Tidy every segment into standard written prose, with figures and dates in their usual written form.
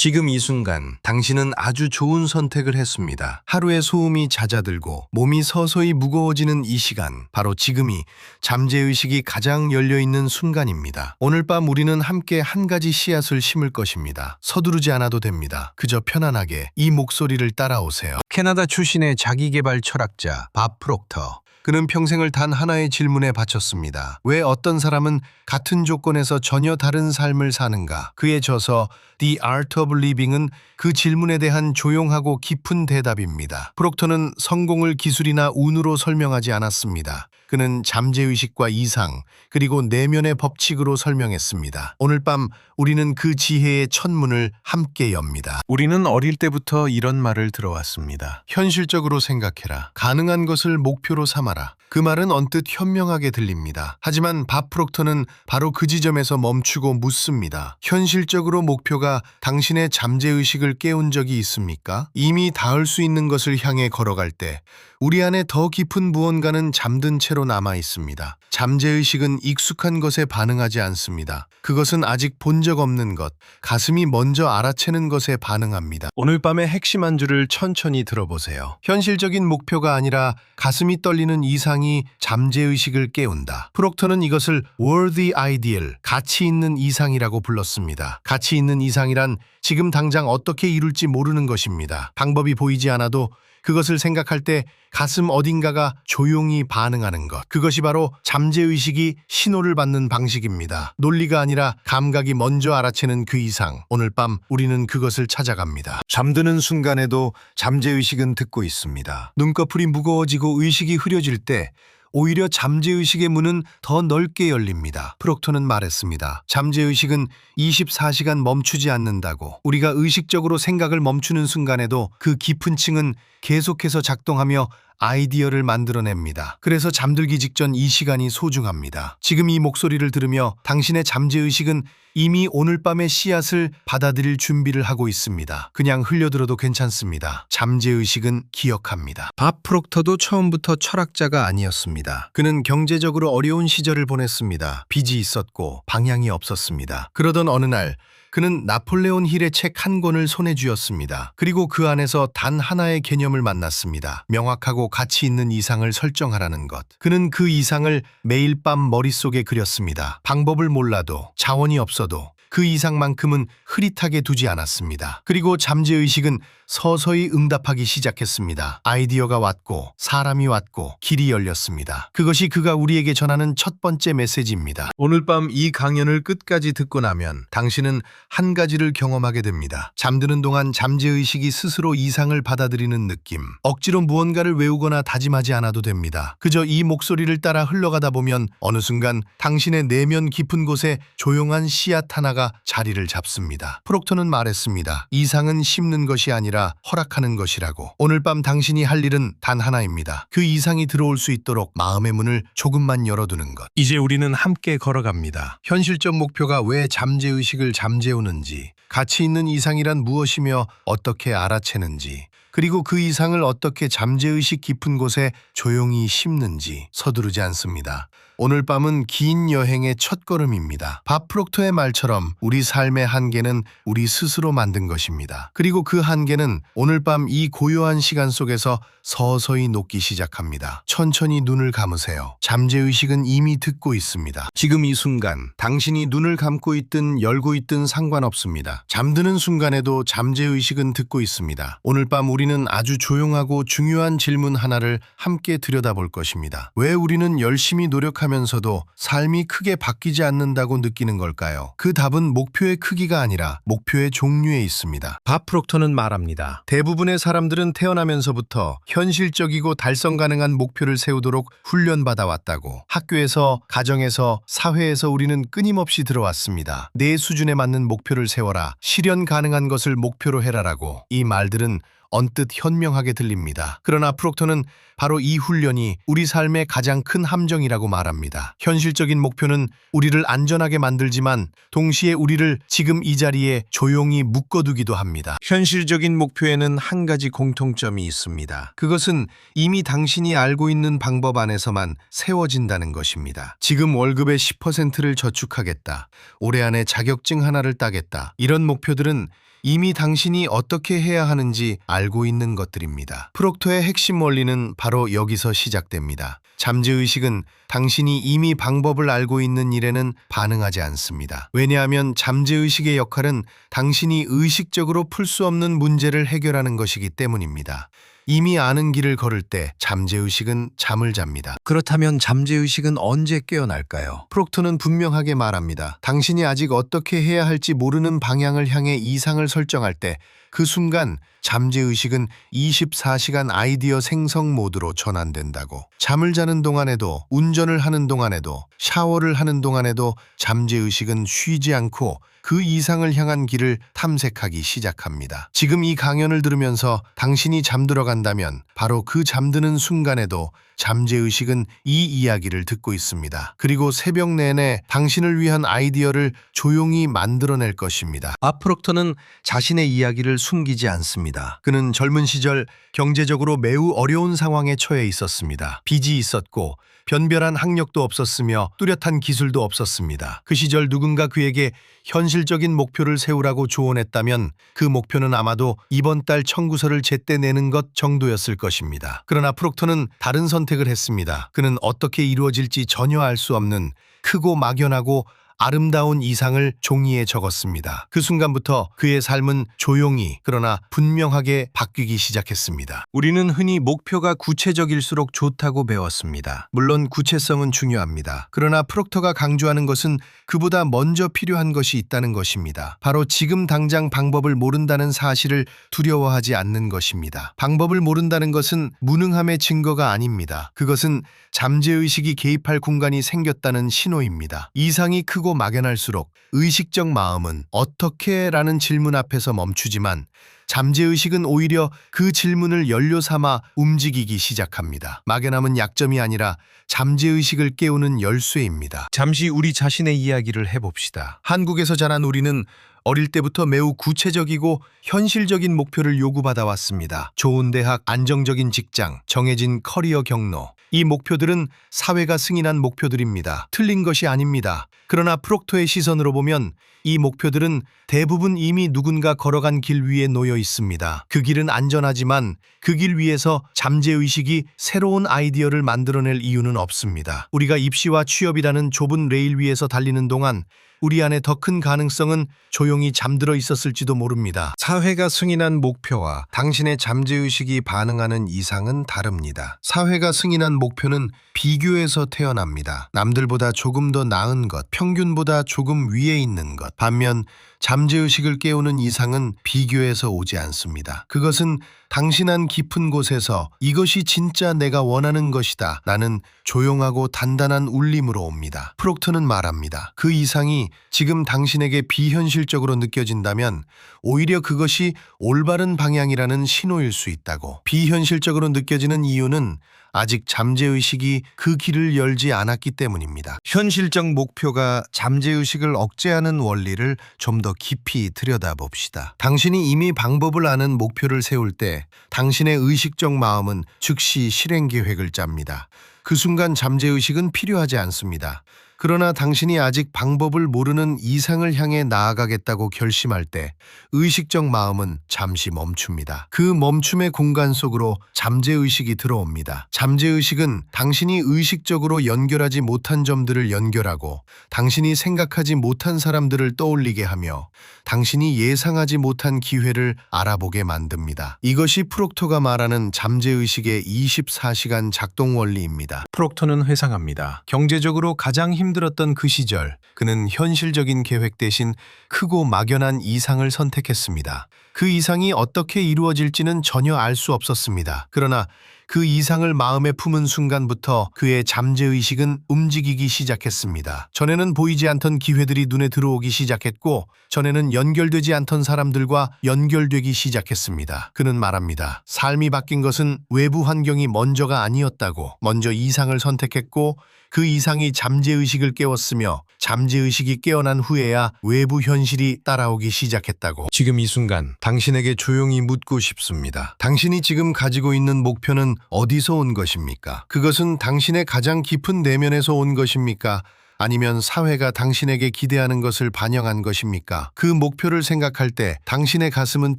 지금 이 순간 당신은 아주 좋은 선택을 했습니다. 하루의 소음이 잦아들고 몸이 서서히 무거워지는 이 시간, 바로 지금이 잠재의식이 가장 열려있는 순간입니다. 오늘 밤 우리는 함께 한 가지 씨앗을 심을 것입니다. 서두르지 않아도 됩니다. 그저 편안하게 이 목소리를 따라오세요. 캐나다 출신의 자기계발 철학자 밥 프록터. 그는 평생을 단 하나의 질문에 바쳤습니다. 왜 어떤 사람은 같은 조건에서 전혀 다른 삶을 사는가? 그의 저서 The Art of Living은 그 질문에 대한 조용하고 깊은 대답입니다. 프록터는 성공을 기술이나 운으로 설명하지 않았습니다. 그는 잠재의식과 이상, 그리고 내면의 법칙으로 설명했습니다. 오늘 밤 우리는 그 지혜의 첫문을 함께 엽니다. 우리는 어릴 때부터 이런 말을 들어왔습니다. 현실적으로 생각해라. 가능한 것을 목표로 삼아라. 그 말은 언뜻 현명하게 들립니다. 하지만 밥 프록터는 바로 그 지점에서 멈추고 묻습니다. 현실적으로 목표가 당신의 잠재의식을 깨운 적이 있습니까? 이미 닿을 수 있는 것을 향해 걸어갈 때 우리 안에 더 깊은 무언가는 잠든 채로 남아 있습니다. 잠재의식은 익숙한 것에 반응하지 않습니다. 그것은 아직 본 적 없는 것, 가슴이 먼저 알아채는 것에 반응합니다. 오늘 밤의 핵심 한 줄을 천천히 들어보세요. 현실적인 목표가 아니라 가슴이 떨리는 이상이 잠재의식을 깨운다. 프록터는 이것을 worthy ideal, 가치 있는 이상이라고 불렀습니다. 가치 있는 이상이란 지금 당장 어떻게 이룰지 모르는 것입니다. 방법이 보이지 않아도 그것을 생각할 때 가슴 어딘가가 조용히 반응하는 것. 그것이 바로 잠재의식이 신호를 받는 방식입니다. 논리가 아니라 감각이 먼저 알아채는 그 이상. 오늘 밤 우리는 그것을 찾아갑니다. 잠드는 순간에도 잠재의식은 듣고 있습니다. 눈꺼풀이 무거워지고 의식이 흐려질 때 오히려 잠재의식의 문은 더 넓게 열립니다. 프록터는 말했습니다. 잠재의식은 24시간 멈추지 않는다고. 우리가 의식적으로 생각을 멈추는 순간에도 그 깊은 층은 계속해서 작동하며 아이디어를 만들어냅니다. 그래서 잠들기 직전 이 시간이 소중합니다. 지금 이 목소리를 들으며 당신의 잠재의식은 이미 오늘 밤의 씨앗을 받아들일 준비를 하고 있습니다. 그냥 흘려들어도 괜찮습니다. 잠재의식은 기억합니다. 밥 프록터도 처음부터 철학자가 아니었습니다. 그는 경제적으로 어려운 시절을 보냈습니다. 빚이 있었고 방향이 없었습니다. 그러던 어느 날 그는 나폴레온 힐의 책 한 권을 손에 쥐었습니다. 그리고 그 안에서 단 하나의 개념을 만났습니다. 명확하고 가치 있는 이상을 설정하라는 것. 그는 그 이상을 매일 밤 머릿속에 그렸습니다. 방법을 몰라도, 자원이 없어도 그 이상만큼은 흐릿하게 두지 않았습니다. 그리고 잠재의식은 서서히 응답하기 시작했습니다. 아이디어가 왔고 사람이 왔고 길이 열렸습니다. 그것이 그가 우리에게 전하는 첫 번째 메시지입니다. 오늘 밤 이 강연을 끝까지 듣고 나면 당신은 한 가지를 경험하게 됩니다. 잠드는 동안 잠재의식이 스스로 이상을 받아들이는 느낌. 억지로 무언가를 외우거나 다짐하지 않아도 됩니다. 그저 이 목소리를 따라 흘러가다 보면 어느 순간 당신의 내면 깊은 곳에 조용한 씨앗 하나가 자리를 잡습니다. 프록터는 말했습니다. 이상은 심는 것이 아니라 허락하는 것이라고. 오늘 밤 당신이 할 일은 단 하나입니다. 그 이상이 들어올 수 있도록 마음의 문을 조금만 열어두는 것. 이제 우리는 함께 걸어갑니다. 현실적 목표가 왜 잠재의식을 잠재우는지, 가치 있는 이상이란 무엇이며 어떻게 알아채는지, 그리고 그 이상을 어떻게 잠재의식 깊은 곳에 조용히 심는지. 서두르지 않습니다. 오늘 밤은 긴 여행의 첫걸음입니다. 밥 프록터의 말처럼 우리 삶의 한계는 우리 스스로 만든 것입니다. 그리고 그 한계는 오늘 밤 이 고요한 시간 속에서 서서히 녹기 시작합니다. 천천히 눈을 감으세요. 잠재의식은 이미 듣고 있습니다. 지금 이 순간 당신이 눈을 감고 있든 열고 있든 상관없습니다. 잠드는 순간에도 잠재의식은 듣고 있습니다. 오늘 밤 우리는 아주 조용하고 중요한 질문 하나를 함께 들여다볼 것입니다. 왜 우리는 열심히 노력하면서도 삶이 크게 바뀌지 않는다고 느끼는 걸까요? 그 답은 목표의 크기가 아니라 목표의 종류에 있습니다. 밥 프록터는 말합니다. 대부분의 사람들은 태어나면서부터 현실적이고 달성 가능한 목표를 세우도록 훈련받아 왔다고. 학교에서, 가정에서, 사회에서 우리는 끊임없이 들어왔습니다. 내 수준에 맞는 목표를 세워라. 실현 가능한 것을 목표로 해라라고. 이 말들은 언뜻 현명하게 들립니다. 그러나 프록터는 바로 이 훈련이 우리 삶의 가장 큰 함정이라고 말합니다. 현실적인 목표는 우리를 안전하게 만들지만 동시에 우리를 지금 이 자리에 조용히 묶어두기도 합니다. 현실적인 목표에는 한 가지 공통점이 있습니다. 그것은 이미 당신이 알고 있는 방법 안에서만 세워진다는 것입니다. 지금 월급의 10%를 저축하겠다. 올해 안에 자격증 하나를 따겠다. 이런 목표들은 이미 당신이 어떻게 해야 하는지 알고 있는 것들입니다. 프록토의 핵심 원리는 바로 여기서 시작됩니다. 잠재의식은 당신이 이미 방법을 알고 있는 일에는 반응하지 않습니다. 왜냐하면 잠재의식의 역할은 당신이 의식적으로 풀 수 없는 문제를 해결하는 것이기 때문입니다. 이미 아는 길을 걸을 때 잠재의식은 잠을 잡니다. 그렇다면 잠재의식은 언제 깨어날까요? 프록토는 분명하게 말합니다. 당신이 아직 어떻게 해야 할지 모르는 방향을 향해 이상을 설정할 때 그 순간 잠재의식은 24시간 아이디어 생성 모드로 전환된다고. 잠을 자는 동안에도, 운전을 하는 동안에도, 샤워를 하는 동안에도 잠재의식은 쉬지 않고 그 이상을 향한 길을 탐색하기 시작합니다. 지금 이 강연을 들으면서 당신이 잠들어 간다면 바로 그 잠드는 순간에도 잠재의식은 이 이야기를 듣고 있습니다. 그리고 새벽 내내 당신을 위한 아이디어를 조용히 만들어낼 것입니다. 프록토는 자신의 이야기를 숨기지 않습니다. 그는 젊은 시절 경제적으로 매우 어려운 상황에 처해 있었습니다. 빚이 있었고 변별한 학력도 없었으며 뚜렷한 기술도 없었습니다. 그 시절 누군가 그에게 현실적인 목표를 세우라고 조언했다면 그 목표는 아마도 이번 달 청구서를 제때 내는 것 정도였을 것입니다. 그러나 프록토는 다른 선택을 했습니다. 그는 어떻게 이루어질지 전혀 알 수 없는 크고 막연하고 아름다운 이상을 종이에 적었습니다. 그 순간부터 그의 삶은 조용히 그러나 분명하게 바뀌기 시작했습니다. 우리는 흔히 목표가 구체적일수록 좋다고 배웠습니다. 물론 구체성은 중요합니다. 그러나 프록터가 강조하는 것은 그보다 먼저 필요한 것이 있다는 것입니다. 바로 지금 당장 방법을 모른다는 사실을 두려워하지 않는 것입니다. 방법을 모른다는 것은 무능함의 증거가 아닙니다. 그것은 잠재의식이 개입할 공간이 생겼다는 신호입니다. 이상이 크고 막연할수록 의식적 마음은 어떻게? 라는 질문 앞에서 멈추지만 잠재의식은 오히려 그 질문을 연료 삼아 움직이기 시작합니다. 막연함은 약점이 아니라 잠재의식을 깨우는 열쇠입니다. 잠시 우리 자신의 이야기를 해봅시다. 한국에서 자란 우리는 어릴 때부터 매우 구체적이고 현실적인 목표를 요구받아 왔습니다. 좋은 대학, 안정적인 직장, 정해진 커리어 경로. 이 목표들은 사회가 승인한 목표들입니다. 틀린 것이 아닙니다. 그러나 프록토의 시선으로 보면 이 목표들은 대부분 이미 누군가 걸어간 길 위에 놓여 있습니다. 그 길은 안전하지만 그 길 위에서 잠재의식이 새로운 아이디어를 만들어낼 이유는 없습니다. 우리가 입시와 취업이라는 좁은 레일 위에서 달리는 동안 우리 안에 더 큰 가능성은 조용히 잠들어 있었을지도 모릅니다. 사회가 승인한 목표와 당신의 잠재의식이 반응하는 이상은 다릅니다. 사회가 승인한 목표는 비교에서 태어납니다. 남들보다 조금 더 나은 것, 평균보다 조금 위에 있는 것. 반면 잠재의식을 깨우는 이상은 비교에서 오지 않습니다. 그것은 당신 안 깊은 곳에서 이것이 진짜 내가 원하는 것이다 라는 조용하고 단단한 울림으로 옵니다. 프록터는 말합니다. 그 이상이 지금 당신에게 비현실적으로 느껴진다면 오히려 그것이 올바른 방향이라는 신호일 수 있다고. 비현실적으로 느껴지는 이유는 아직 잠재의식이 그 길을 열지 않았기 때문입니다. 현실적 목표가 잠재의식을 억제하는 원리를 좀 더 깊이 들여다봅시다. 당신이 이미 방법을 아는 목표를 세울 때 당신의 의식적 마음은 즉시 실행 계획을 짭니다. 그 순간 잠재의식은 필요하지 않습니다. 그러나 당신이 아직 방법을 모르는 이상을 향해 나아가겠다고 결심할 때 의식적 마음은 잠시 멈춥니다. 그 멈춤의 공간 속으로 잠재의식이 들어옵니다. 잠재의식은 당신이 의식적으로 연결하지 못한 점들을 연결하고 당신이 생각하지 못한 사람들을 떠올리게 하며 당신이 예상하지 못한 기회를 알아보게 만듭니다. 이것이 프록토가 말하는 잠재의식의 24시간 작동 원리입니다. 프록토는 회상합니다. 경제적으로 가장 힘들었던 그 시절, 그는 현실적인 계획 대신 크고 막연한 이상을 선택했습니다. 그 이상이 어떻게 이루어질지는 전혀 알 수 없었습니다. 그러나 그 이상을 마음에 품은 순간부터 그의 잠재의식은 움직이기 시작했습니다. 전에는 보이지 않던 기회들이 눈에 들어오기 시작했고 전에는 연결되지 않던 사람들과 연결되기 시작했습니다. 그는 말합니다. 삶이 바뀐 것은 외부 환경이 먼저가 아니었다고. 먼저 이상을 선택했고 그 이상이 잠재의식을 깨웠으며 잠재의식이 깨어난 후에야 외부 현실이 따라오기 시작했다고. 지금 이 순간 당신에게 조용히 묻고 싶습니다. 당신이 지금 가지고 있는 목표는 어디서 온 것입니까? 그것은 당신의 가장 깊은 내면에서 온 것입니까? 아니면 사회가 당신에게 기대하는 것을 반영한 것입니까? 그 목표를 생각할 때 당신의 가슴은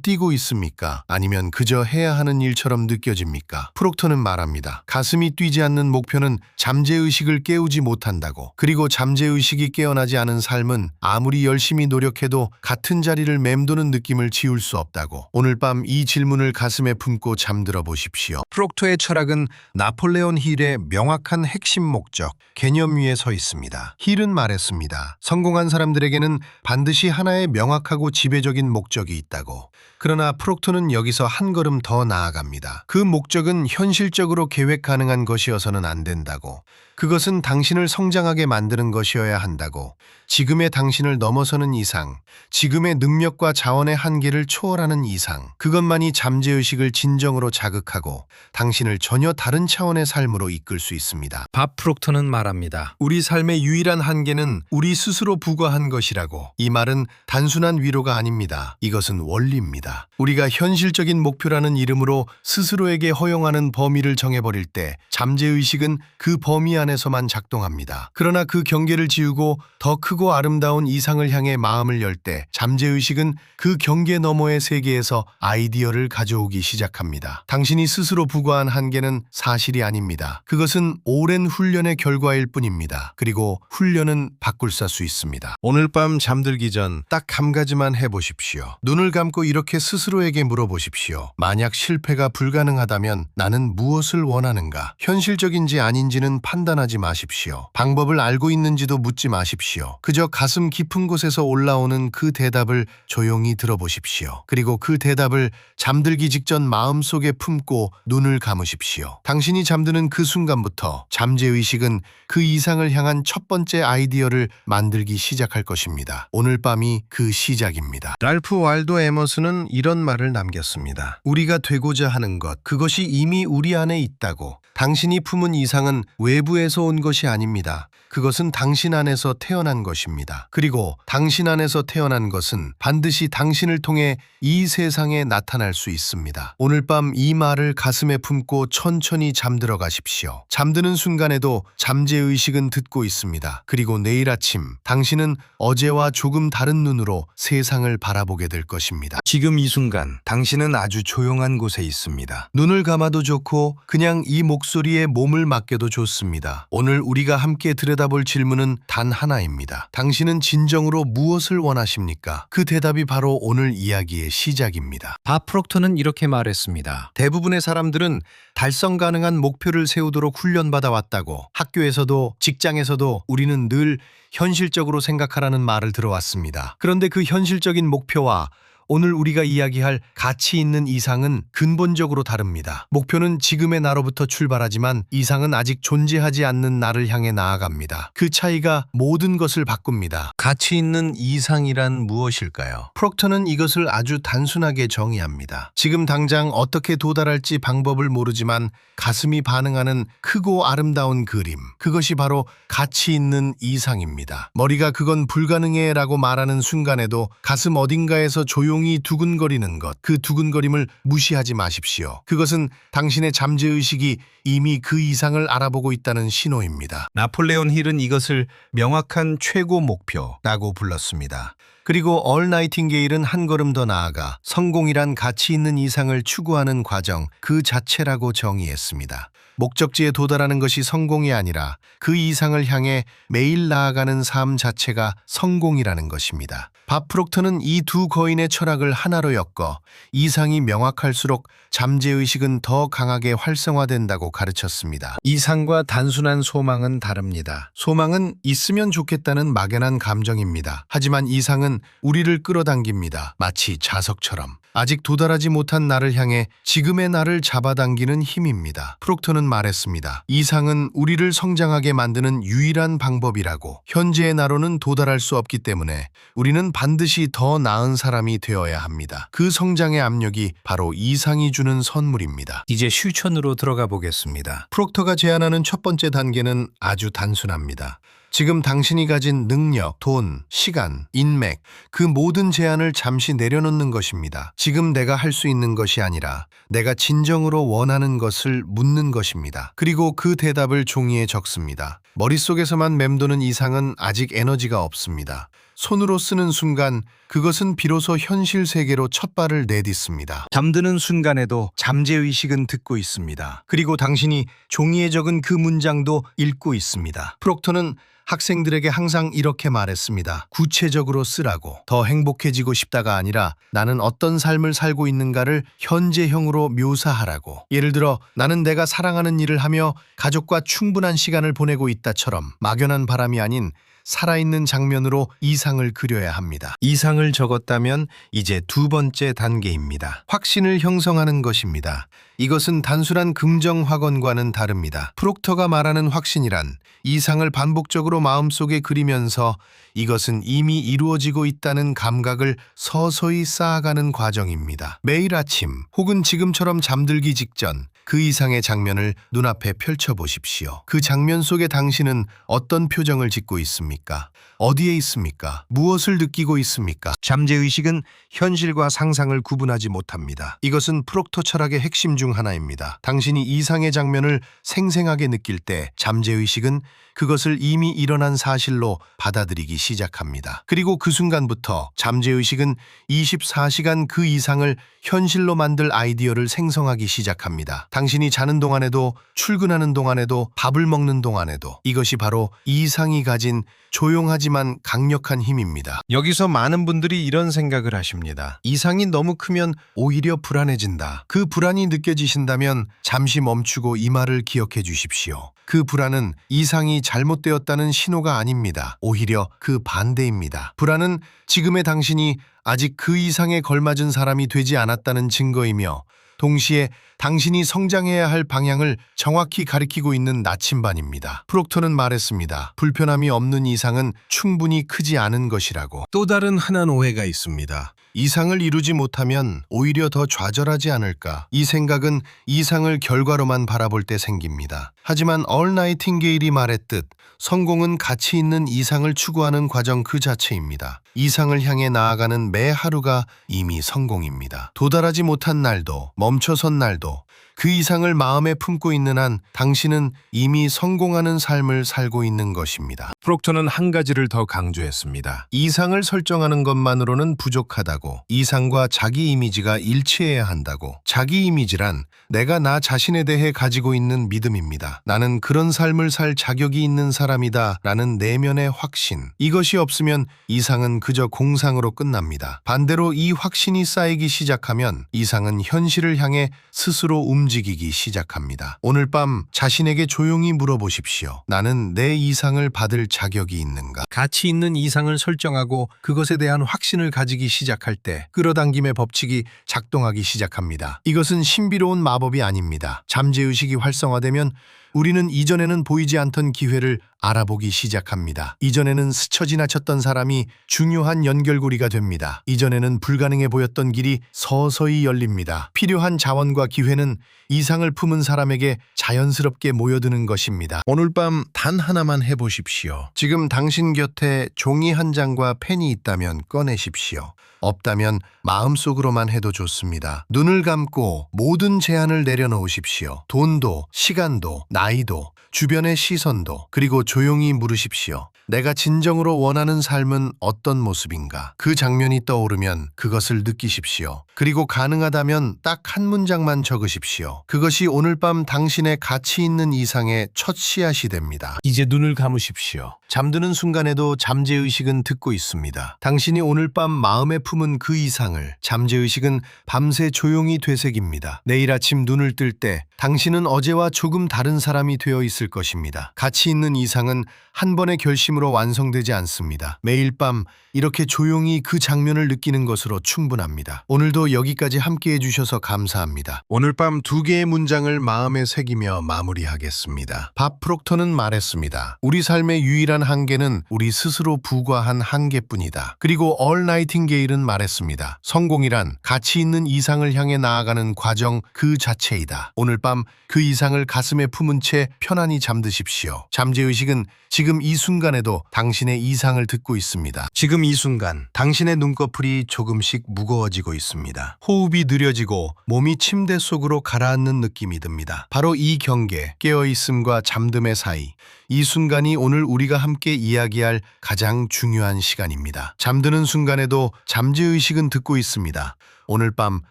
뛰고 있습니까? 아니면 그저 해야 하는 일처럼 느껴집니까? 프록터는 말합니다. 가슴이 뛰지 않는 목표는 잠재의식을 깨우지 못한다고. 그리고 잠재의식이 깨어나지 않은 삶은 아무리 열심히 노력해도 같은 자리를 맴도는 느낌을 지울 수 없다고. 오늘 밤 이 질문을 가슴에 품고 잠들어 보십시오. 프록터의 철학은 나폴레온 힐의 명확한 핵심 목적, 개념 위에 서 있습니다. 힐은 말했습니다. 성공한 사람들에게는 반드시 하나의 명확하고 지배적인 목적이 있다고. 그러나 프록터는 여기서 한 걸음 더 나아갑니다. 그 목적은 현실적으로 계획 가능한 것이어서는 안 된다고. 그것은 당신을 성장하게 만드는 것이어야 한다고. 지금의 당신을 넘어서는 이상, 지금의 능력과 자원의 한계를 초월하는 이상, 그것만이 잠재의식을 진정으로 자극하고 당신을 전혀 다른 차원의 삶으로 이끌 수 있습니다. 밥 프록터는 말합니다. 우리 삶의 유일한 한계는 우리 스스로 부과한 것이라고. 이 말은 단순한 위로가 아닙니다. 이것은 원리입니다. 우리가 현실적인 목표라는 이름으로 스스로에게 허용하는 범위를 정해버릴 때 잠재의식은 그 범위 안에서만 작동합니다. 그러나 그 경계를 지우고 더 크고 아름다운 이상을 향해 마음을 열 때 잠재의식은 그 경계 너머의 세계에서 아이디어를 가져오기 시작합니다. 당신이 스스로 부과한 한계는 사실이 아닙니다. 그것은 오랜 훈련의 결과일 뿐입니다. 그리고 훈련은 바꿀 수 있습니다. 오늘 밤 잠들기 전 딱 한 가지만 해보십시오. 눈을 감고 이렇게 스스로에게 물어보십시오. 만약 실패가 불가능하다면 나는 무엇을 원하는가? 현실적인지 아닌지는 판단하지 마십시오. 방법을 알고 있는지도 묻지 마십시오. 그저 가슴 깊은 곳에서 올라오는 그 대답을 조용히 들어보십시오. 그리고 그 대답을 잠들기 직전 마음속에 품고 눈을 감으십시오. 당신이 잠드는 그 순간부터 잠재의식은 그 이상을 향한 첫 번째 아이디어를 만들기 시작할 것입니다. 오늘 밤이 그 시작입니다. 랄프 왈도 에머스는 이런 말을 남겼습니다. 우리가 되고자 하는 것, 그것이 이미 우리 안에 있다고. 당신이 품은 이상은 외부에서 온 것이 아닙니다. 그것은 당신 안에서 태어난 것입니다. 그리고 당신 안에서 태어난 것은 반드시 당신을 통해 이 세상에 나타날 수 있습니다. 오늘 밤 이 말을 가슴에 품고 천천히 잠들어 가십시오. 잠드는 순간에도 잠재의식은 듣고 있습니다. 그리고 내일 아침 당신은 어제와 조금 다른 눈으로 세상을 바라보게 될 것입니다. 지금 이 순간 당신은 아주 조용한 곳에 있습니다. 눈을 감아도 좋고 그냥 이 목소리에 몸을 맡겨도 좋습니다. 오늘 우리가 함께 들여다볼 질문은 단 하나입니다. 당신은 진정으로 무엇을 원하십니까? 그 대답이 바로 오늘 이야기의 시작입니다. 밥 프록터는 이렇게 말했습니다. 대부분의 사람들은 달성 가능한 목표를 세우도록 훈련받아 왔다고. 학교에서도 직장에서도 우리는 늘 현실적으로 생각하라는 말을 들어왔습니다. 그런데 그 현실적인 목표와 오늘 우리가 이야기할 가치 있는 이상은 근본적으로 다릅니다. 목표는 지금의 나로부터 출발하지만 이상은 아직 존재하지 않는 나를 향해 나아갑니다. 그 차이가 모든 것을 바꿉니다. 가치 있는 이상이란 무엇일까요? 프록터는 이것을 아주 단순하게 정의합니다. 지금 당장 어떻게 도달할지 방법을 모르지만 가슴이 반응하는 크고 아름다운 그림. 그것이 바로 가치 있는 이상입니다. 머리가 그건 불가능해 라고 말하는 순간에도 가슴 어딘가에서 조용히 두근거리는 것, 그 두근거림을 무시하지 마십시오. 그것은 당신의 잠재의식이 이미 그 이상을 알아보고 있다는 신호입니다. 나폴레온 힐은 이것을 명확한 최고 목표라고 불렀습니다. 그리고 얼 나이팅게일은 한 걸음 더 나아가 성공이란 가치 있는 이상을 추구하는 과정 그 자체라고 정의했습니다. 목적지에 도달하는 것이 성공이 아니라 그 이상을 향해 매일 나아가는 삶 자체가 성공이라는 것입니다. 밥 프록터는 이 두 거인의 철학을 하나로 엮어 이상이 명확할수록 잠재의식은 더 강하게 활성화된다고 가르쳤습니다. 이상과 단순한 소망은 다릅니다. 소망은 있으면 좋겠다는 막연한 감정입니다. 하지만 이상은 우리를 끌어당깁니다. 마치 자석처럼. 아직 도달하지 못한 나를 향해 지금의 나를 잡아당기는 힘입니다. 프록터는 말했습니다. 이상은 우리를 성장하게 만드는 유일한 방법이라고. 현재의 나로는 도달할 수 없기 때문에 우리는 반드시 더 나은 사람이 되어야 합니다. 그 성장의 압력이 바로 이상이 주는 선물입니다. 이제 실천으로 들어가 보겠습니다. 프록터가 제안하는 첫 번째 단계는 아주 단순합니다. 지금 당신이 가진 능력, 돈, 시간, 인맥, 그 모든 제한을 잠시 내려놓는 것입니다. 지금 내가 할 수 있는 것이 아니라 내가 진정으로 원하는 것을 묻는 것입니다. 그리고 그 대답을 종이에 적습니다. 머릿속에서만 맴도는 이상은 아직 에너지가 없습니다. 손으로 쓰는 순간 그것은 비로소 현실 세계로 첫 발을 내딛습니다. 잠드는 순간에도 잠재의식은 듣고 있습니다. 그리고 당신이 종이에 적은 그 문장도 읽고 있습니다. 프록터는 학생들에게 항상 이렇게 말했습니다. 구체적으로 쓰라고. 더 행복해지고 싶다가 아니라 나는 어떤 삶을 살고 있는가를 현재형으로 묘사하라고. 예를 들어 나는 내가 사랑하는 일을 하며 가족과 충분한 시간을 보내고 있다처럼 막연한 바람이 아닌 살아있는 장면으로 이상을 그려야 합니다. 이상을 적었다면 이제 두 번째 단계입니다. 확신을 형성하는 것입니다. 이것은 단순한 긍정 확언과는 다릅니다. 프록터가 말하는 확신이란 이상을 반복적으로 마음속에 그리면서 이것은 이미 이루어지고 있다는 감각을 서서히 쌓아가는 과정입니다. 매일 아침 혹은 지금처럼 잠들기 직전 그 이상의 장면을 눈앞에 펼쳐보십시오. 그 장면 속에 당신은 어떤 표정을 짓고 있습니까? 어디에 있습니까? 무엇을 느끼고 있습니까? 잠재의식은 현실과 상상을 구분하지 못합니다. 이것은 프록터 철학의 핵심 중 하나입니다. 당신이 이상의 장면을 생생하게 느낄 때 잠재의식은 그것을 이미 일어난 사실로 받아들이기 시작합니다. 그리고 그 순간부터 잠재의식은 24시간 그 이상을 현실로 만들 아이디어를 생성하기 시작합니다. 당신이 자는 동안에도, 출근하는 동안에도, 밥을 먹는 동안에도 이것이 바로 이상이 가진 조용하지만 강력한 힘입니다. 여기서 많은 분들이 이런 생각을 하십니다. 이상이 너무 크면 오히려 불안해진다. 그 불안이 느껴지신다면 잠시 멈추고 이 말을 기억해 주십시오. 그 불안은 이상이 잘못되었다는 신호가 아닙니다. 오히려 그 반대입니다. 불안은 지금의 당신이 아직 그 이상에 걸맞은 사람이 되지 않았다는 증거이며 동시에 당신이 성장해야 할 방향을 정확히 가리키고 있는 나침반입니다. 프록터는 말했습니다. 불편함이 없는 이상은 충분히 크지 않은 것이라고. 또 다른 흔한 오해가 있습니다. 이상을 이루지 못하면 오히려 더 좌절하지 않을까. 이 생각은 이상을 결과로만 바라볼 때 생깁니다. 하지만 나이팅게일이 말했듯 성공은 가치 있는 이상을 추구하는 과정 그 자체입니다. 이상을 향해 나아가는 매 하루가 이미 성공입니다. 도달하지 못한 날도, 멈춰선 날도 그 이상을 마음에 품고 있는 한 당신은 이미 성공하는 삶을 살고 있는 것입니다. 프록터는 한 가지를 더 강조했습니다. 이상을 설정하는 것만으로는 부족하다고. 이상과 자기 이미지가 일치해야 한다고. 자기 이미지란 내가 나 자신에 대해 가지고 있는 믿음입니다. 나는 그런 삶을 살 자격이 있는 사람이다 라는 내면의 확신. 이것이 없으면 이상은 그저 공상으로 끝납니다. 반대로 이 확신이 쌓이기 시작하면 이상은 현실을 향해 스스로 움직이기 시작합니다. 오늘 밤 자신에게 조용히 물어보십시오. 나는 내 이상을 받을 자격이 있는가? 가치 있는 이상을 설정하고 그것에 대한 확신을 가지기 시작할 때 끌어당김의 법칙이 작동하기 시작합니다. 이것은 신비로운 마법이 아닙니다. 잠재의식이 활성화되면 우리는 이전에는 보이지 않던 기회를 알아보기 시작합니다. 이전에는 스쳐 지나쳤던 사람이 중요한 연결고리가 됩니다. 이전에는 불가능해 보였던 길이 서서히 열립니다. 필요한 자원과 기회는 이상을 품은 사람에게 자연스럽게 모여드는 것입니다. 오늘 밤 단 하나만 해보십시오. 지금 당신 곁에 종이 한 장과 펜이 있다면 꺼내십시오. 없다면 마음속으로만 해도 좋습니다. 눈을 감고 모든 제한을 내려놓으십시오. 돈도, 시간도, 나이도, 주변의 시선도, 그리고 조용히 물으십시오. 내가 진정으로 원하는 삶은 어떤 모습인가? 그 장면이 떠오르면 그것을 느끼십시오. 그리고 가능하다면 딱 한 문장만 적으십시오. 그것이 오늘 밤 당신의 가치 있는 이상의 첫 씨앗이 됩니다. 이제 눈을 감으십시오. 잠드는 순간에도 잠재의식은 듣고 있습니다. 당신이 오늘 밤 마음에 품은 그 이상을 잠재의식은 밤새 조용히 되새깁니다. 내일 아침 눈을 뜰 때 당신은 어제와 조금 다른 사람이 되어 있을 것입니다. 가치 있는 이상은 한 번의 결심으로 완성되지 않습니다. 매일 밤 이렇게 조용히 그 장면을 느끼는 것으로 충분합니다. 오늘도 여기까지 함께해 주셔서 감사합니다. 오늘 밤 2개의 문장을 마음에 새기며 마무리하겠습니다. 밥 프록터는 말했습니다. 우리 삶의 유일한 한계는 우리 스스로 부과한 한계뿐이다. 그리고 나이팅게일은 프록터는 말했습니다. 성공이란 가치 있는 이상을 향해 나아가는 과정 그 자체이다. 오늘 밤 그 이상을 가슴에 품은 채 편안히 잠드십시오. 잠재의식은 지금 이 순간에도 당신의 이상을 듣고 있습니다. 지금 이 순간 당신의 눈꺼풀이 조금씩 무거워지고 있습니다. 호흡이 느려지고 몸이 침대 속으로 가라앉는 느낌이 듭니다. 바로 이 경계, 깨어있음과 잠듦의 사이, 이 순간이 오늘 우리가 함께 이야기할 가장 중요한 시간입니다. 잠드는 순간에도 잠재의식은 듣고 있습니다. 오늘 밤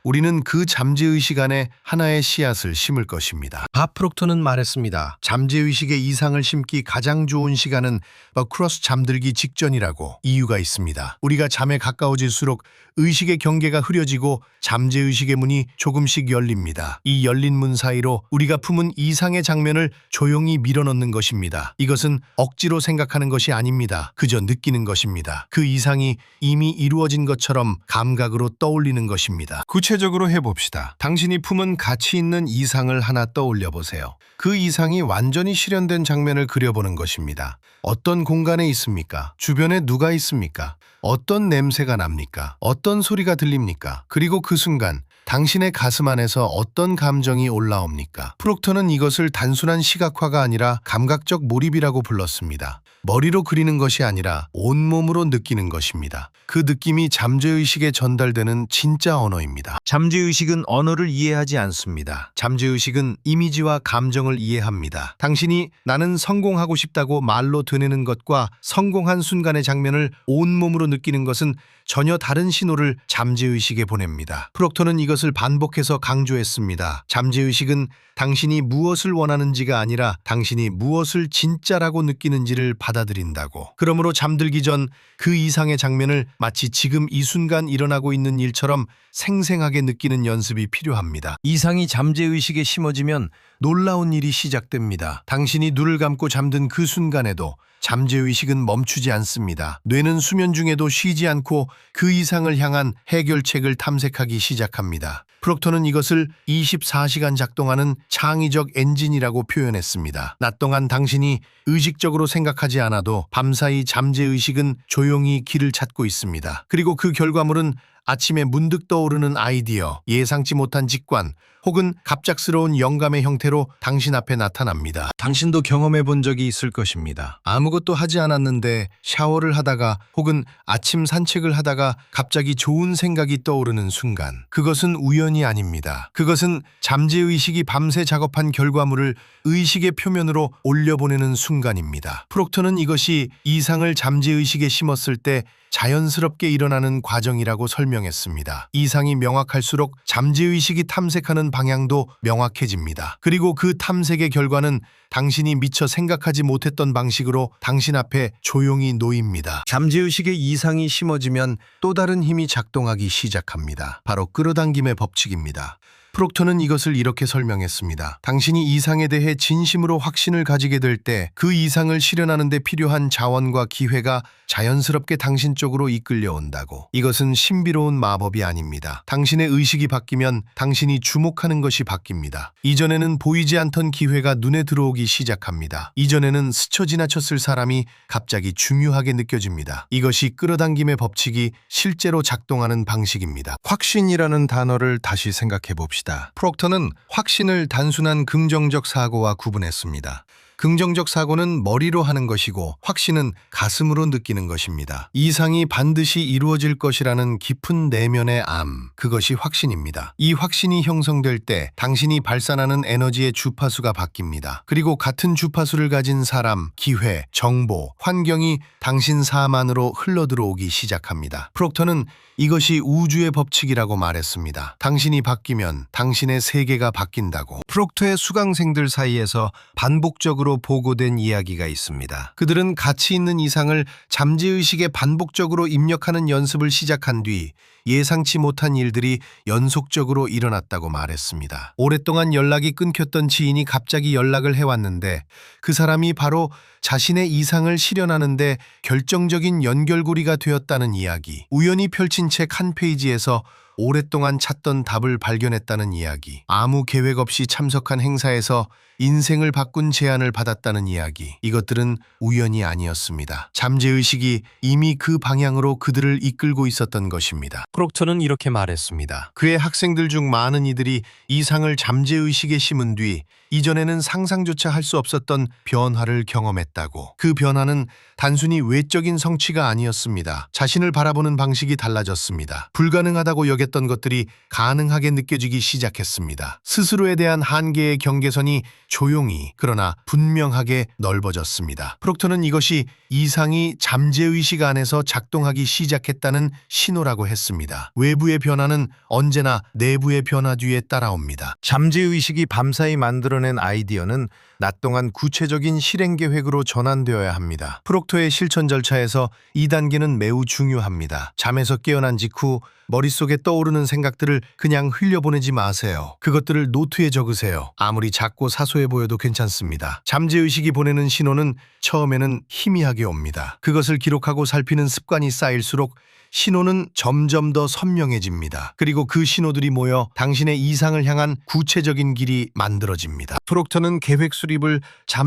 우리는 그 잠재의식 안에 하나의 씨앗을 심을 것입니다. 밥 프록터는 말했습니다. 잠재의식의 이상을 심기 가장 좋은 시간은 크로스 잠들기 직전이라고. 이유가 있습니다. 우리가 잠에 가까워질수록 의식의 경계가 흐려지고 잠재의식의 문이 조금씩 열립니다. 이 열린 문 사이로 우리가 품은 이상의 장면을 조용히 밀어넣는 것입니다. 이것은 억지로 생각하는 것이 아닙니다. 그저 느끼는 것입니다. 그 이상이 이미 이루어진 것처럼 감각으로 떠올리는 것입니다. 구체적으로 해봅시다. 당신이 품은 가치 있는 이상을 하나 떠올려 보세요. 그 이상이 완전히 실현된 장면을 그려보는 것입니다. 어떤 공간에 있습니까? 주변에 누가 있습니까? 어떤 냄새가 납니까? 어떤 소리가 들립니까? 그리고 그 순간 당신의 가슴 안에서 어떤 감정이 올라옵니까? 프록터는 이것을 단순한 시각화가 아니라 감각적 몰입이라고 불렀습니다. 머리로 그리는 것이 아니라 온몸으로 느끼는 것입니다. 그 느낌이 잠재의식에 전달되는 진짜 언어입니다. 잠재의식은 언어를 이해하지 않습니다. 잠재의식은 이미지와 감정을 이해합니다. 당신이 나는 성공하고 싶다고 말로 되뇌는 것과 성공한 순간의 장면을 온몸으로 느끼는 것은 전혀 다른 신호를 잠재의식에 보냅니다. 프록터는 이것을 반복해서 강조했습니다. 잠재의식은 당신이 무엇을 원하는지가 아니라 당신이 무엇을 진짜라고 느끼는지를 받아들인다고. 그러므로 잠들기 전 그 이상의 장면을 마치 지금 이 순간 일어나고 있는 일처럼 생생하게 느끼는 연습이 필요합니다. 이상이 잠재의식에 심어지면 놀라운 일이 시작됩니다. 당신이 눈을 감고 잠든 그 순간에도 잠재의식은 멈추지 않습니다. 뇌는 수면 중에도 쉬지 않고 그 이상을 향한 해결책을 탐색하기 시작합니다. 프록터는 이것을 24시간 작동하는 창의적 엔진이라고 표현했습니다. 낮 동안 당신이 의식적으로 생각하지 않아도 밤사이 잠재의식은 조용히 길을 찾고 있습니다. 그리고 그 결과물은 아침에 문득 떠오르는 아이디어, 예상치 못한 직관, 혹은 갑작스러운 영감의 형태로 당신 앞에 나타납니다. 당신도 경험해 본 적이 있을 것입니다. 아무것도 하지 않았는데 샤워를 하다가 혹은 아침 산책을 하다가 갑자기 좋은 생각이 떠오르는 순간. 그것은 우연이 아닙니다. 그것은 잠재의식이 밤새 작업한 결과물을 의식의 표면으로 올려보내는 순간입니다. 프록터는 이것이 이상을 잠재의식에 심었을 때 자연스럽게 일어나는 과정이라고 설명했습니다. 이상이 명확할수록 잠재의식이 탐색하는 방향도 명확해집니다. 그리고 그 탐색의 결과는 당신이 미처 생각하지 못했던 방식으로 당신 앞에 조용히 놓입니다. 잠재의식의 이상이 심어지면 또 다른 힘이 작동하기 시작합니다. 바로 끌어당김의 법칙입니다. 프록터는 이것을 이렇게 설명했습니다. 당신이 이상에 대해 진심으로 확신을 가지게 될 때 그 이상을 실현하는 데 필요한 자원과 기회가 자연스럽게 당신 쪽으로 이끌려온다고. 이것은 신비로운 마법이 아닙니다. 당신의 의식이 바뀌면 당신이 주목하는 것이 바뀝니다. 이전에는 보이지 않던 기회가 눈에 들어오기 시작합니다. 이전에는 스쳐 지나쳤을 사람이 갑자기 중요하게 느껴집니다. 이것이 끌어당김의 법칙이 실제로 작동하는 방식입니다. 확신이라는 단어를 다시 생각해 봅시다. 프록터는 확신을 단순한 긍정적 사고와 구분했습니다. 긍정적 사고는 머리로 하는 것이고 확신은 가슴으로 느끼는 것입니다. 이상이 반드시 이루어질 것이라는 깊은 내면의 암, 그것이 확신입니다. 이 확신이 형성될 때 당신이 발산하는 에너지의 주파수가 바뀝니다. 그리고 같은 주파수를 가진 사람, 기회, 정보, 환경이 당신 삶 안으로 흘러들어오기 시작합니다. 프록터는 이것이 우주의 법칙이라고 말했습니다. 당신이 바뀌면 당신의 세계가 바뀐다고. 프록터의 수강생들 사이에서 반복적으로 보고된 이야기가 있습니다. 그들은 가치 있는 이상을 잠재의식에 반복적으로 입력하는 연습을 시작한 뒤 예상치 못한 일들이 연속적으로 일어났다고 말했습니다. 오랫동안 연락이 끊겼던 지인이 갑자기 연락을 해왔는데 그 사람이 바로 자신의 이상을 실현하는데 결정적인 연결고리가 되었다는 이야기. 우연히 펼친 책 한 페이지에서 오랫동안 찾던 답을 발견했다는 이야기, 아무 계획 없이 참석한 행사에서 인생을 바꾼 제안을 받았다는 이야기, 이것들은 우연이 아니었습니다. 잠재의식이 이미 그 방향으로 그들을 이끌고 있었던 것입니다. 프록터는 이렇게 말했습니다. 그의 학생들 중 많은 이들이 이상을 잠재의식에 심은 뒤 이전에는 상상조차 할 수 없었던 변화를 경험했다고. 그 변화는 단순히 외적인 성취가 아니었습니다. 자신을 바라보는 방식이 달라졌습니다. 불가능하다고 여겼던 것들이 가능하게 느껴지기 시작했습니다. 스스로에 대한 한계의 경계선이 조용히 그러나 분명하게 넓어졌습니다. 프록터는 이것이 이상이 잠재의식 안에서 작동하기 시작했다는 신호라고 했습니다. 외부의 변화는 언제나 내부의 변화 뒤에 따라옵니다. 잠재의식이 밤사이 만들어낸 아이디어는 낮 동안 구체적인 실행 계획으로 전환되어야 합니다. 프록터의 실천 절차에서 2단계는 매우 중요합니다. 잠에서 깨어난 직후 머릿속에 떠오르는 생각들을 그냥 흘려보내지 마세요. 그것들을 노트에 적으세요. 아무리 작고 사소해 보여도 괜찮습니다. 잠재의식이 보내는 신호는 처음에는 희미하게 옵니다. 그것을 기록하고 살피는 습관이 쌓일수록 신호는 점점 더 선명해집니다. 그리고 그 신호들이 모여 당신의 이상을 향한 구체적인 길이 만들어집니다. 프록터는 계획 수립을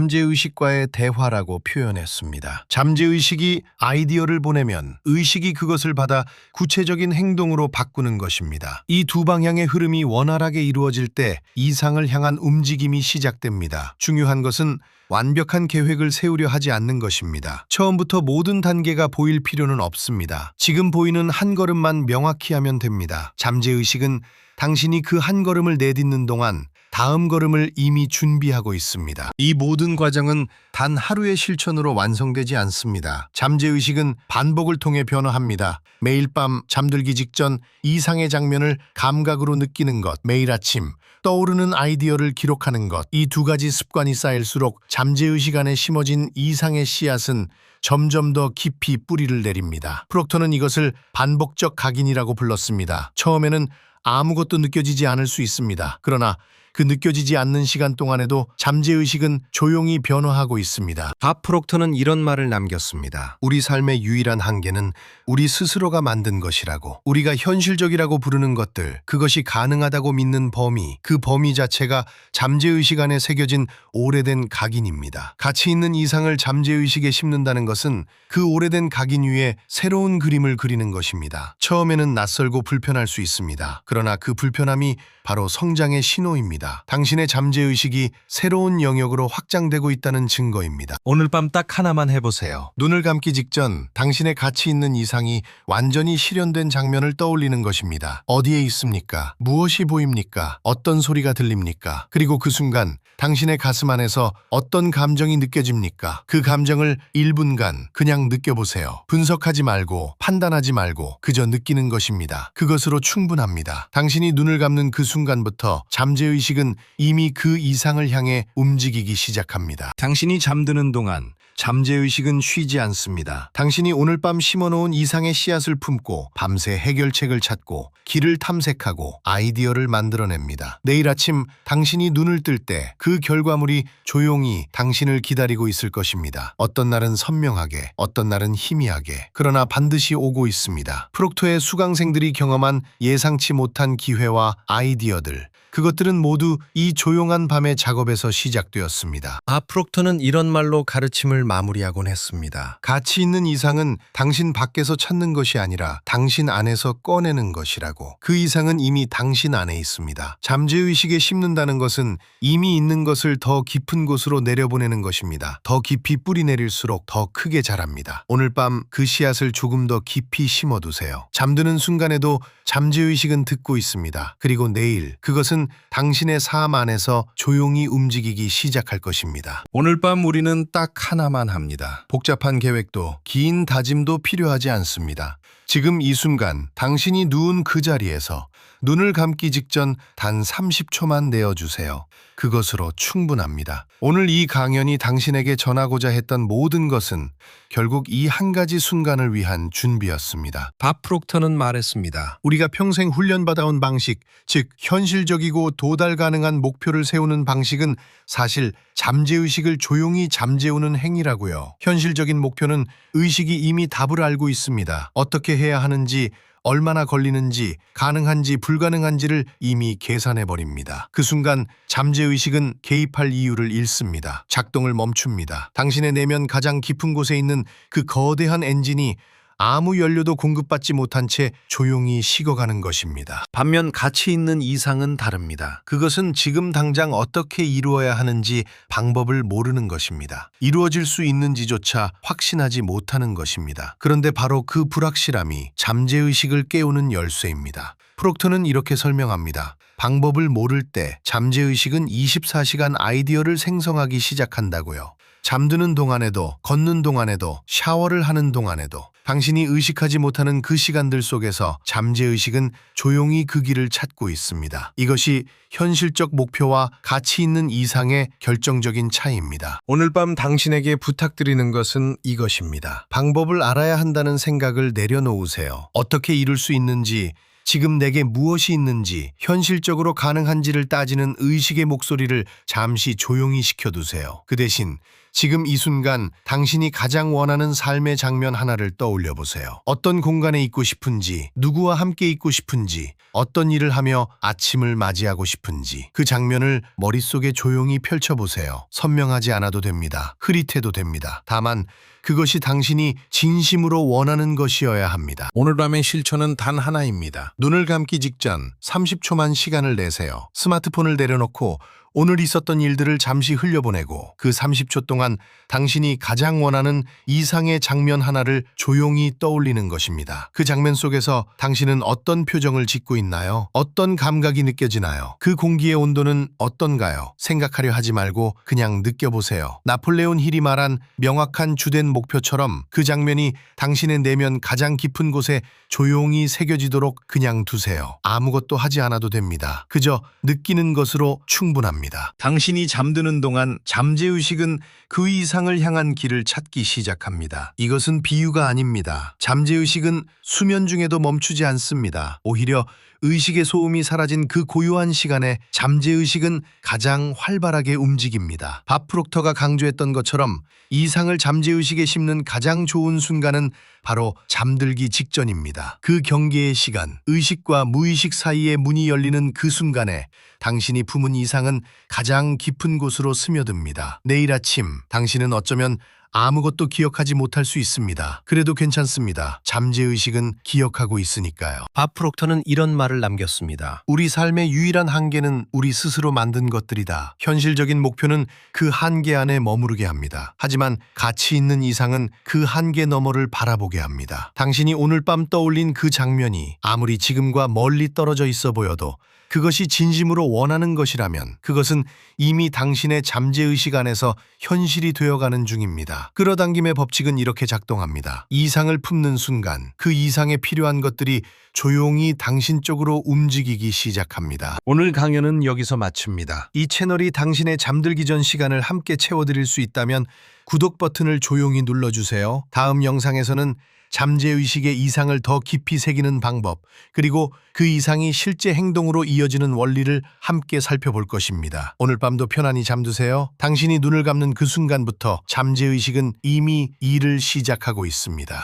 잠재의식과의 대화라고 표현했습니다. 잠재의식이 아이디어를 보내면 의식이 그것을 받아 구체적인 행동으로 바꾸는 것입니다. 이 두 방향의 흐름이 원활하게 이루어질 때 이상을 향한 움직임이 시작됩니다. 중요한 것은 완벽한 계획을 세우려 하지 않는 것입니다. 처음부터 모든 단계가 보일 필요는 없습니다. 지금 보이는 한 걸음만 명확히 하면 됩니다. 잠재의식은 당신이 그 한 걸음을 내딛는 동안 다음 걸음을 이미 준비하고 있습니다. 이 모든 과정은 단 하루의 실천으로 완성되지 않습니다. 잠재의식은 반복을 통해 변화합니다. 매일 밤 잠들기 직전 이상의 장면을 감각으로 느끼는 것, 매일 아침 떠오르는 아이디어를 기록하는 것, 이 두 가지 습관이 쌓일수록 잠재의식 안에 심어진 이상의 씨앗은 점점 더 깊이 뿌리를 내립니다. 프록터는 이것을 반복적 각인이라고 불렀습니다. 처음에는 아무것도 느껴지지 않을 수 있습니다. 그러나 그 느껴지지 않는 시간 동안에도 잠재의식은 조용히 변화하고 있습니다. 밥 프록터는 이런 말을 남겼습니다. 우리 삶의 유일한 한계는 우리 스스로가 만든 것이라고. 우리가 현실적이라고 부르는 것들, 그것이 가능하다고 믿는 범위, 그 범위 자체가 잠재의식 안에 새겨진 오래된 각인입니다. 가치 있는 이상을 잠재의식에 심는다는 것은 그 오래된 각인 위에 새로운 그림을 그리는 것입니다. 처음에는 낯설고 불편할 수 있습니다. 그러나 그 불편함이 바로 성장의 신호입니다. 당신의 잠재의식이 새로운 영역으로 확장되고 있다는 증거입니다. 오늘 밤 딱 하나만 해보세요. 눈을 감기 직전 당신의 가치 있는 이상이 완전히 실현된 장면을 떠올리는 것입니다. 어디에 있습니까? 무엇이 보입니까? 어떤 소리가 들립니까? 그리고 그 순간 당신의 가슴 안에서 어떤 감정이 느껴집니까? 그 감정을 1분간 그냥 느껴보세요. 분석하지 말고 판단하지 말고 그저 느끼는 것입니다. 그것으로 충분합니다. 당신이 눈을 감는 그 순간부터 잠재의식은 이미 그 이상을 향해 움직이기 시작합니다. 당신이 잠드는 동안 잠재의식은 쉬지 않습니다. 당신이 오늘 밤 심어놓은 이상의 씨앗을 품고 밤새 해결책을 찾고 길을 탐색하고 아이디어를 만들어냅니다. 내일 아침 당신이 눈을 뜰 때 그 결과물이 조용히 당신을 기다리고 있을 것입니다. 어떤 날은 선명하게, 어떤 날은 희미하게, 그러나 반드시 오고 있습니다. 프록터의 수강생들이 경험한 예상치 못한 기회와 아이디어들, 그것들은 모두 이 조용한 밤의 작업에서 시작되었습니다. 프록터는 이런 말로 가르침을 마무리하곤 했습니다. 가치 있는 이상은 당신 밖에서 찾는 것이 아니라 당신 안에서 꺼내는 것이라고. 그 이상은 이미 당신 안에 있습니다. 잠재의식에 심는다는 것은 이미 있는 것을 더 깊은 곳으로 내려보내는 것입니다. 더 깊이 뿌리 내릴수록 더 크게 자랍니다. 오늘 밤 그 씨앗을 조금 더 깊이 심어두세요. 잠드는 순간에도 잠재의식은 듣고 있습니다. 그리고 내일 그것은 당신의 삶 안에서 조용히 움직이기 시작할 것입니다. 오늘 밤 우리는 딱 하나만 합니다. 복잡한 계획도 긴 다짐도 필요하지 않습니다. 지금 이 순간 당신이 누운 그 자리에서 눈을 감기 직전 단 30초만 내어주세요. 그것으로 충분합니다. 오늘 이 강연이 당신에게 전하고자 했던 모든 것은 결국 이 한 가지 순간을 위한 준비였습니다. 밥 프록터는 말했습니다. 우리가 평생 훈련받아온 방식, 즉 현실적이고 도달 가능한 목표를 세우는 방식은 사실 잠재의식을 조용히 잠재우는 행위라고요. 현실적인 목표는 의식이 이미 답을 알고 있습니다. 어떻게 해야 하는지, 얼마나 걸리는지, 가능한지 불가능한지를 이미 계산해 버립니다. 그 순간 잠재의식은 개입할 이유를 잃습니다. 작동을 멈춥니다. 당신의 내면 가장 깊은 곳에 있는 그 거대한 엔진이 아무 연료도 공급받지 못한 채 조용히 식어가는 것입니다. 반면 가치 있는 이상은 다릅니다. 그것은 지금 당장 어떻게 이루어야 하는지 방법을 모르는 것입니다. 이루어질 수 있는지조차 확신하지 못하는 것입니다. 그런데 바로 그 불확실함이 잠재의식을 깨우는 열쇠입니다. 프록터는 이렇게 설명합니다. 방법을 모를 때 잠재의식은 24시간 아이디어를 생성하기 시작한다고요. 잠드는 동안에도, 걷는 동안에도, 샤워를 하는 동안에도 당신이 의식하지 못하는 그 시간들 속에서 잠재의식은 조용히 그 길을 찾고 있습니다. 이것이 현실적 목표와 가치 있는 이상의 결정적인 차이입니다. 오늘 밤 당신에게 부탁드리는 것은 이것입니다. 방법을 알아야 한다는 생각을 내려놓으세요. 어떻게 이룰 수 있는지, 지금 내게 무엇이 있는지, 현실적으로 가능한지를 따지는 의식의 목소리를 잠시 조용히 시켜두세요. 그 대신 지금 이 순간 당신이 가장 원하는 삶의 장면 하나를 떠올려 보세요. 어떤 공간에 있고 싶은지, 누구와 함께 있고 싶은지, 어떤 일을 하며 아침을 맞이하고 싶은지 그 장면을 머릿속에 조용히 펼쳐보세요. 선명하지 않아도 됩니다. 흐릿해도 됩니다. 다만 그것이 당신이 진심으로 원하는 것이어야 합니다. 오늘 밤의 실천은 단 하나입니다. 눈을 감기 직전 30초만 시간을 내세요. 스마트폰을 내려놓고 오늘 있었던 일들을 잠시 흘려보내고 그 30초 동안 당신이 가장 원하는 이상의 장면 하나를 조용히 떠올리는 것입니다. 그 장면 속에서 당신은 어떤 표정을 짓고 있나요? 어떤 감각이 느껴지나요? 그 공기의 온도는 어떤가요? 생각하려 하지 말고 그냥 느껴보세요. 나폴레온 힐이 말한 명확한 주된 목표처럼 그 장면이 당신의 내면 가장 깊은 곳에 조용히 새겨지도록 그냥 두세요. 아무것도 하지 않아도 됩니다. 그저 느끼는 것으로 충분합니다. 당신이 잠드는 동안 잠재의식은 그 이상을 향한 길을 찾기 시작합니다. 이것은 비유가 아닙니다. 잠재의식은 수면 중에도 멈추지 않습니다. 오히려 의식의 소음이 사라진 그 고요한 시간에 잠재의식은 가장 활발하게 움직입니다. 밥 프록터가 강조했던 것처럼 이상을 잠재의식에 심는 가장 좋은 순간은 바로 잠들기 직전입니다. 그 경계의 시간, 의식과 무의식 사이의 문이 열리는 그 순간에 당신이 품은 이상은 가장 깊은 곳으로 스며듭니다. 내일 아침 당신은 어쩌면 아무것도 기억하지 못할 수 있습니다. 그래도 괜찮습니다. 잠재의식은 기억하고 있으니까요. 밥 프록터는 이런 말을 남겼습니다. 우리 삶의 유일한 한계는 우리 스스로 만든 것들이다. 현실적인 목표는 그 한계 안에 머무르게 합니다. 하지만 가치 있는 이상은 그 한계 너머를 바라보게 합니다. 당신이 오늘 밤 떠올린 그 장면이 아무리 지금과 멀리 떨어져 있어 보여도 그것이 진심으로 원하는 것이라면 그것은 이미 당신의 잠재의식 안에서 현실이 되어가는 중입니다. 끌어당김의 법칙은 이렇게 작동합니다. 이상을 품는 순간 그 이상에 필요한 것들이 조용히 당신 쪽으로 움직이기 시작합니다. 오늘 강연은 여기서 마칩니다. 이 채널이 당신의 잠들기 전 시간을 함께 채워드릴 수 있다면 구독 버튼을 조용히 눌러주세요. 다음 영상에서는 잠재의식의 이상을 더 깊이 새기는 방법, 그리고 그 이상이 실제 행동으로 이어지는 원리를 함께 살펴볼 것입니다. 오늘 밤도 편안히 잠드세요. 당신이 눈을 감는 그 순간부터 잠재의식은 이미 일을 시작하고 있습니다.